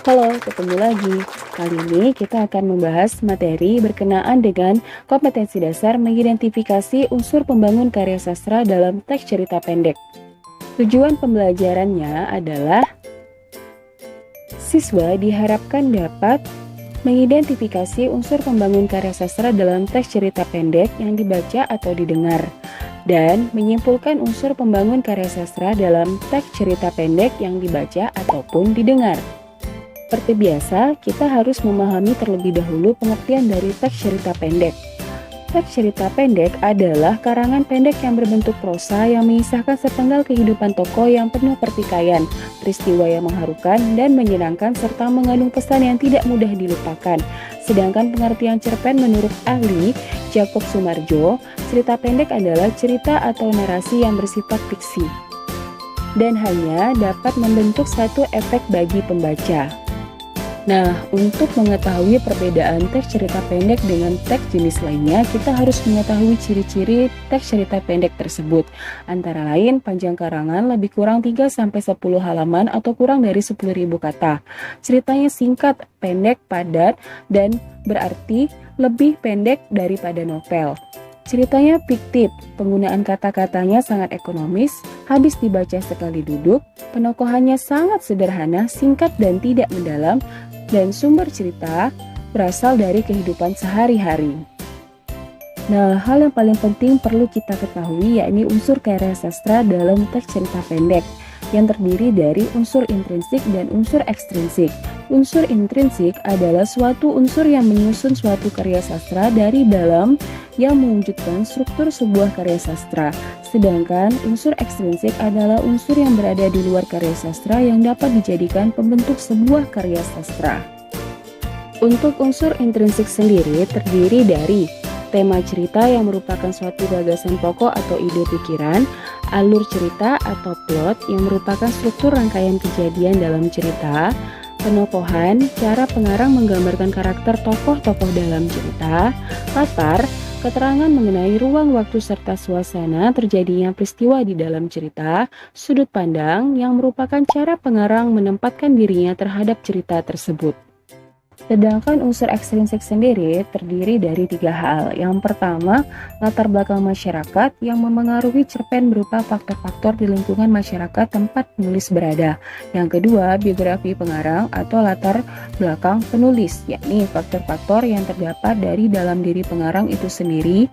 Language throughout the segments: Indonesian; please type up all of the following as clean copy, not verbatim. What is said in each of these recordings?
Halo, ketemu lagi. Kali ini kita akan membahas materi berkenaan dengan kompetensi dasar mengidentifikasi unsur pembangun karya sastra dalam teks cerita pendek. Tujuan pembelajarannya adalah siswa diharapkan dapat mengidentifikasi unsur pembangun karya sastra dalam teks cerita pendek yang dibaca atau didengar, dan menyimpulkan unsur pembangun karya sastra dalam teks cerita pendek yang dibaca ataupun didengar. Seperti biasa, kita harus memahami terlebih dahulu pengertian dari teks cerita pendek. Teks cerita pendek adalah karangan pendek yang berbentuk prosa yang mengisahkan sepenggal kehidupan tokoh yang penuh pertikaian, peristiwa yang mengharukan dan menyenangkan serta mengandung pesan yang tidak mudah dilupakan. Sedangkan pengertian cerpen menurut ahli Jakob Sumarjo, cerita pendek adalah cerita atau narasi yang bersifat fiksi dan hanya dapat membentuk satu efek bagi pembaca. Nah, untuk mengetahui perbedaan teks cerita pendek dengan teks jenis lainnya, kita harus mengetahui ciri-ciri teks cerita pendek tersebut. Antara lain, panjang karangan lebih kurang 3-10 halaman atau kurang dari 10.000 kata. Ceritanya singkat, pendek, padat, dan berarti lebih pendek daripada novel. Ceritanya fiktif, penggunaan kata-katanya sangat ekonomis, habis dibaca sekali duduk, penokohannya sangat sederhana, singkat dan tidak mendalam, dan sumber cerita berasal dari kehidupan sehari-hari. Nah, hal yang paling penting perlu kita ketahui yakni unsur karya sastra dalam teks cerita pendek yang terdiri dari unsur intrinsik dan unsur ekstrinsik. Unsur intrinsik adalah suatu unsur yang menyusun suatu karya sastra dari dalam yang mewujudkan struktur sebuah karya sastra. Sedangkan unsur ekstrinsik adalah unsur yang berada di luar karya sastra yang dapat dijadikan pembentuk sebuah karya sastra. Untuk unsur intrinsik sendiri terdiri dari tema cerita yang merupakan suatu gagasan pokok atau ide pikiran, alur cerita atau plot yang merupakan struktur rangkaian kejadian dalam cerita, penokohan, cara pengarang menggambarkan karakter tokoh-tokoh dalam cerita, latar, keterangan mengenai ruang waktu serta suasana terjadinya peristiwa di dalam cerita, sudut pandang yang merupakan cara pengarang menempatkan dirinya terhadap cerita tersebut. Sedangkan unsur ekstrinsik sendiri terdiri dari 3 hal. Yang pertama, latar belakang masyarakat yang memengaruhi cerpen berupa faktor-faktor di lingkungan masyarakat tempat penulis berada. Yang kedua, biografi pengarang atau latar belakang penulis, yakni faktor-faktor yang terdapat dari dalam diri pengarang itu sendiri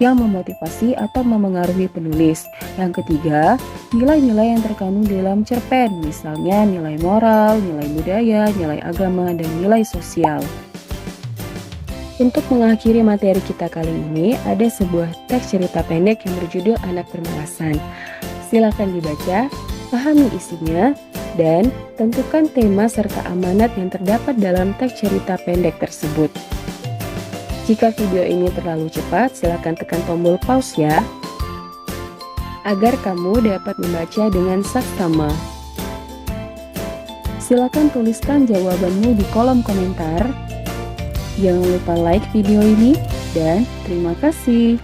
yang memotivasi atau memengaruhi penulis. Yang ketiga, nilai-nilai yang terkandung dalam cerpen, misalnya nilai moral, nilai budaya, nilai agama, dan nilai sosial. Untuk mengakhiri materi kita kali ini, ada sebuah teks cerita pendek yang berjudul Anak Bermalasan. Silakan dibaca, pahami isinya, dan tentukan tema serta amanat yang terdapat dalam teks cerita pendek tersebut. Jika video ini terlalu cepat, silakan tekan tombol pause ya, agar kamu dapat membaca dengan saksama. Silakan tuliskan jawabanmu di kolom komentar. Jangan lupa like video ini dan terima kasih.